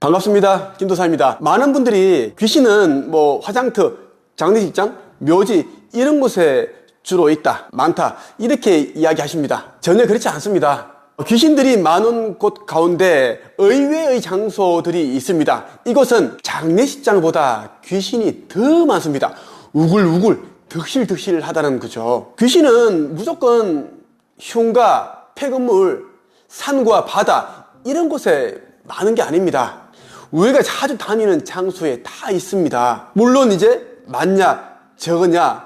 반갑습니다. 김도사입니다. 많은 분들이 귀신은 뭐 화장터, 장례식장, 묘지 이런 곳에 주로 있다, 많다 이렇게 이야기하십니다. 전혀 그렇지 않습니다. 귀신들이 많은 곳 가운데 의외의 장소들이 있습니다. 이곳은 장례식장보다 귀신이 더 많습니다. 우글우글 득실득실 하다는 거죠. 귀신은 무조건 흉가, 폐건물, 산과 바다 이런 곳에 많은 게 아닙니다. 우리가 자주 다니는 장소에 다 있습니다. 물론 이제 많냐 적으냐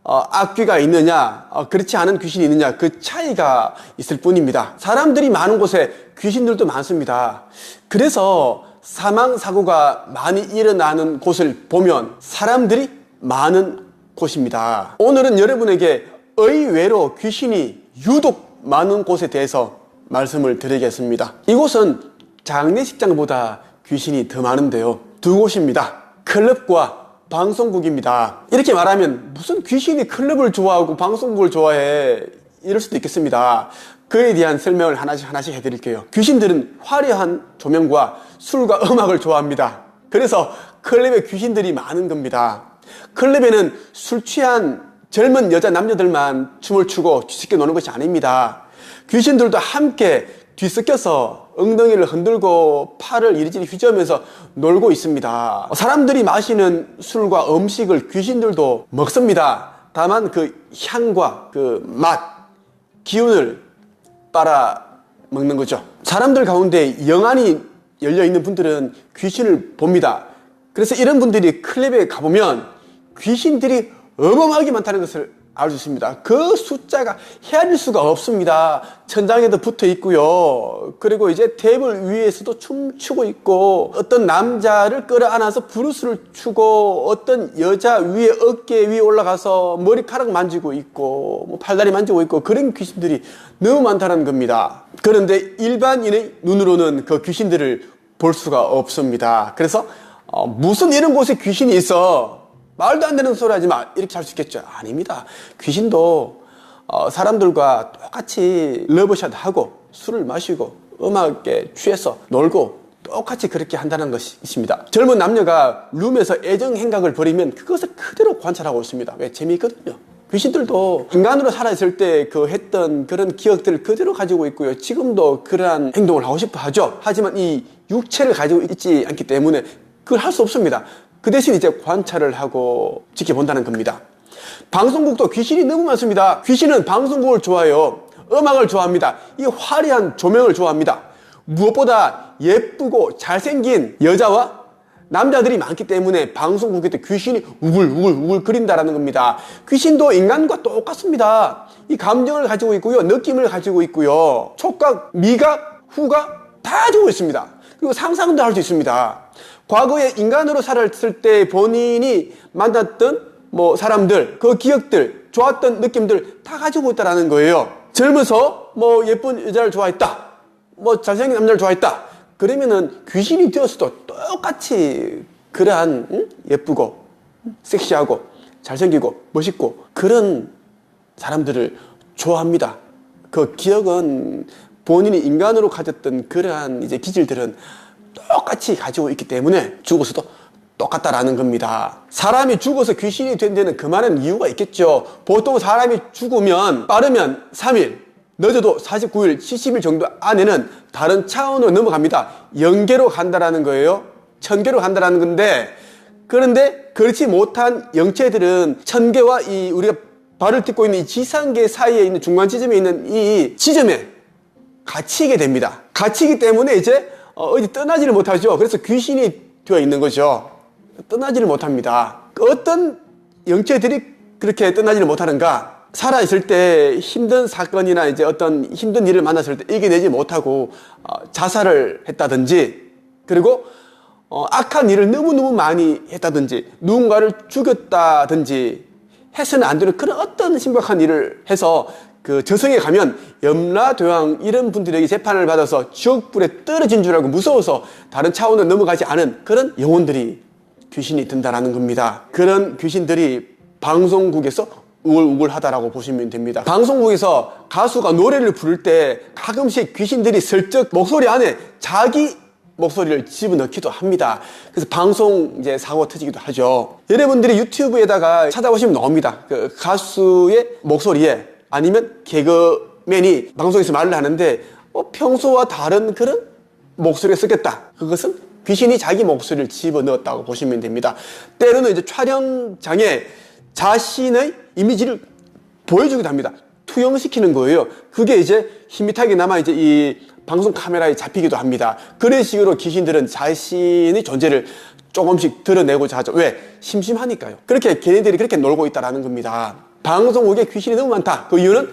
악귀가 있느냐 그렇지 않은 귀신이 있느냐 그 차이가 있을 뿐입니다. 사람들이 많은 곳에 귀신들도 많습니다. 그래서 사망사고가 많이 일어나는 곳을 보면 사람들이 많은 곳입니다. 오늘은 여러분에게 의외로 귀신이 유독 많은 곳에 대해서 말씀을 드리겠습니다. 이곳은 장례식장보다 귀신이 더 많은데요, 두 곳입니다. 클럽과 방송국입니다. 이렇게 말하면 무슨 귀신이 클럽을 좋아하고 방송국을 좋아해 이럴 수도 있겠습니다. 그에 대한 설명을 하나씩 해드릴게요. 귀신들은 화려한 조명과 술과 음악을 좋아합니다. 그래서 클럽에 귀신들이 많은 겁니다. 클럽에는 술 취한 젊은 여자 남녀들만 춤을 추고 뒤섞여 노는 것이 아닙니다. 귀신들도 함께 뒤섞여서 엉덩이를 흔들고 팔을 이리저리 휘저으면서 놀고 있습니다. 사람들이 마시는 술과 음식을 귀신들도 먹습니다. 다만 그 향과 그 맛, 기운을 빨아먹는 거죠. 사람들 가운데 영안이 열려있는 분들은 귀신을 봅니다. 그래서 이런 분들이 클럽에 가보면 귀신들이 어마어마하게 많다는 것을 알 수 있습니다. 그 숫자가 헤아릴 수가 없습니다. 천장에도 붙어 있고요. 그리고 이제 테이블 위에서도 춤추고 있고, 어떤 남자를 끌어안아서 브루스를 추고, 어떤 여자 위에 어깨 위에 올라가서 머리카락 만지고 있고, 뭐 팔다리 만지고 있고, 그런 귀신들이 너무 많다는 겁니다. 그런데 일반인의 눈으로는 그 귀신들을 볼 수가 없습니다. 그래서 무슨 이런 곳에 귀신이 있어? 말도 안 되는 소리 하지 마 이렇게 할 수 있겠죠? 아닙니다. 귀신도 사람들과 똑같이 러브샷 하고 술을 마시고 음악에 취해서 놀고 똑같이 그렇게 한다는 것입니다. 젊은 남녀가 룸에서 애정 행각을 벌이면 그것을 그대로 관찰하고 있습니다. 왜? 재미있거든요. 귀신들도 인간으로 살아있을 때 그 했던 그런 기억들을 그대로 가지고 있고요. 지금도 그러한 행동을 하고 싶어 하죠. 하지만 이 육체를 가지고 있지 않기 때문에 그걸 할 수 없습니다. 그 대신 이제 관찰을 하고 지켜본다는 겁니다. 방송국도 귀신이 너무 많습니다. 귀신은 방송국을 좋아해요. 음악을 좋아합니다. 이 화려한 조명을 좋아합니다. 무엇보다 예쁘고 잘생긴 여자와 남자들이 많기 때문에 방송국에 귀신이 우글우글 거린다는 겁니다. 귀신도 인간과 똑같습니다. 이 감정을 가지고 있고요, 느낌을 가지고 있고요, 촉각, 미각, 후각 다 가지고 있습니다. 그리고 상상도 할 수 있습니다. 과거에 인간으로 살았을 때 본인이 만났던 뭐 사람들, 그 기억들, 좋았던 느낌들 다 가지고 있다는 거예요. 젊어서 뭐 예쁜 여자를 좋아했다, 뭐 잘생긴 남자를 좋아했다, 그러면은 귀신이 되었어도 똑같이 그러한 예쁘고 섹시하고 잘생기고 멋있고 그런 사람들을 좋아합니다. 그 기억은 본인이 인간으로 가졌던 그러한 이제 기질들은 똑같이 가지고 있기 때문에 죽어서도 똑같다라는 겁니다. 사람이 죽어서 귀신이 된 데는 그만한 이유가 있겠죠. 보통 사람이 죽으면 빠르면 3일, 늦어도 49일, 70일 정도 안에는 다른 차원으로 넘어갑니다. 영계로 간다라는 거예요. 천계로 간다라는 건데, 그런데 그렇지 못한 영체들은 천계와 이 우리가 발을 딛고 있는 이 지상계 사이에 있는 중간 지점에 있는 이 지점에 갇히게 됩니다. 갇히기 때문에 이제 어디 떠나지를 못하죠. 그래서 귀신이 되어 있는 거죠. 떠나지를 못합니다. 어떤 영체들이 그렇게 떠나지를 못하는가? 살아있을 때 힘든 사건이나 이제 어떤 힘든 일을 만났을 때 이겨내지 못하고 자살을 했다든지, 그리고 악한 일을 너무너무 많이 했다든지, 누군가를 죽였다든지 해서는 안 되는 그런 어떤 심각한 일을 해서 그 저승에 가면 염라대왕 이런 분들에게 재판을 받아서 지옥불에 떨어진 줄 알고 무서워서 다른 차원으로 넘어가지 않은 그런 영혼들이 귀신이 든다라는 겁니다. 그런 귀신들이 방송국에서 우글우글하다라고 보시면 됩니다. 방송국에서 가수가 노래를 부를 때 가끔씩 귀신들이 슬쩍 목소리 안에 자기 목소리를 집어넣기도 합니다. 그래서 방송 이제 사고 터지기도 하죠. 여러분들이 유튜브에다가 찾아보시면 나옵니다. 그 가수의 목소리에 아니면 개그맨이 방송에서 말을 하는데 평소와 다른 그런 목소리가 섞였다. 그것은 귀신이 자기 목소리를 집어넣었다고 보시면 됩니다. 때로는 이제 촬영장에 자신의 이미지를 보여주기도 합니다. 투영시키는 거예요. 그게 이제 희미하게나마 이제 이 방송 카메라에 잡히기도 합니다. 그런 식으로 귀신들은 자신의 존재를 조금씩 드러내고자 하죠. 왜? 심심하니까요. 그렇게 걔네들이 그렇게 놀고 있다라는 겁니다. 방송국에 귀신이 너무 많다. 그 이유는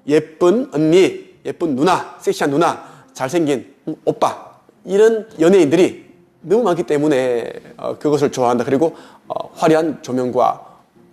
예쁜 언니, 예쁜 누나, 섹시한 누나, 잘생긴 오빠 이런 연예인들이 너무 많기 때문에 그것을 좋아한다. 그리고 화려한 조명과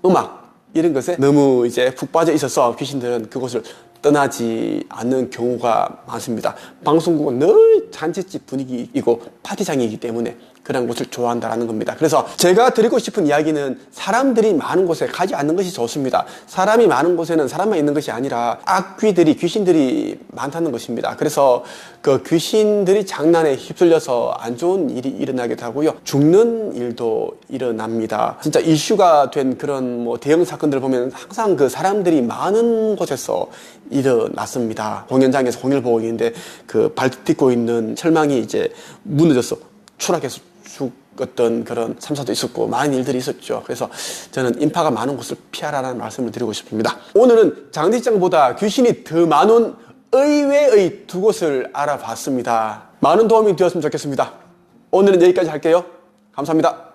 음악 이런 것에 너무 이제 푹 빠져 있어서 귀신들은 그것을 떠나지 않는 경우가 많습니다. 방송국은 늘 잔치집 분위기이고 파티장이기 때문에 그런 곳을 좋아한다는 겁니다. 그래서 제가 드리고 싶은 이야기는 사람들이 많은 곳에 가지 않는 것이 좋습니다. 사람이 많은 곳에는 사람만 있는 것이 아니라 악귀들이, 귀신들이 많다는 것입니다. 그래서 그 귀신들이 장난에 휩쓸려서 안 좋은 일이 일어나기도 하고요. 죽는 일도 일어납니다. 진짜 이슈가 된 그런 뭐 대형 사건들을 보면 항상 그 사람들이 많은 곳에서 일어났습니다. 공연장에서 공연을 보고 있는데 그 발 딛고 있는 철망이 이제 무너져서 추락해서 죽었던 그런 참사도 있었고 많은 일들이 있었죠. 그래서 저는 인파가 많은 곳을 피하라는 말씀을 드리고 싶습니다. 오늘은 장례식장보다 귀신이 더 많은 의외의 두 곳을 알아봤습니다. 많은 도움이 되었으면 좋겠습니다. 오늘은 여기까지 할게요. 감사합니다.